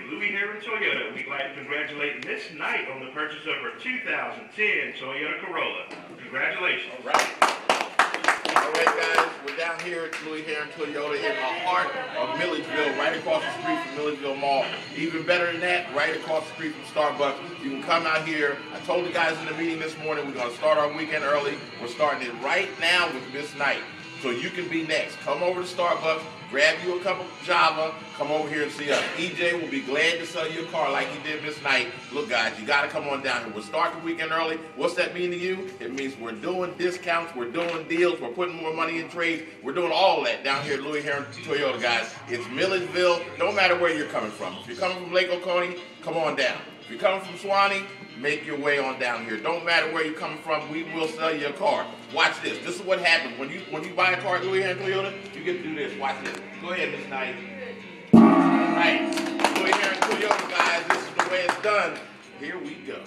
Louis Herring Toyota. We'd like to congratulate Miss Knight on the purchase of her 2010 Toyota Corolla. Congratulations. All right. All right, guys. We're down here at Louis Herring Toyota in the heart of Milledgeville, right across the street from Milledgeville Mall. Even better than that, right across the street from Starbucks. You can come out here. I told the guys in the meeting this morning we're going to start our weekend early. We're starting it right now with Miss Knight. So you can be next. Come over to Starbucks, grab you a cup of Java, come over here and see us. EJ will be glad to sell you a car like he did Miss Knight. Look, guys, you got to come on down here. We'll start the weekend early. What's that mean to you? It means we're doing discounts, we're doing deals, we're putting more money in trades. We're doing all that down here at Louis Herring Toyota, guys. It's Milledgeville, no matter where you're coming from. If you're coming from Lake Oconee, come on down. If you're coming from Suwanee, make your way on down here. Don't matter where you're coming from, we will sell you a car. Watch this. This is what happens. When you buy a car at Louis Herring Toyota, you get to do this. Watch this. Go ahead, Miss Knight. All right. Louis Herring Toyota, guys, this is the way it's done. Here we go.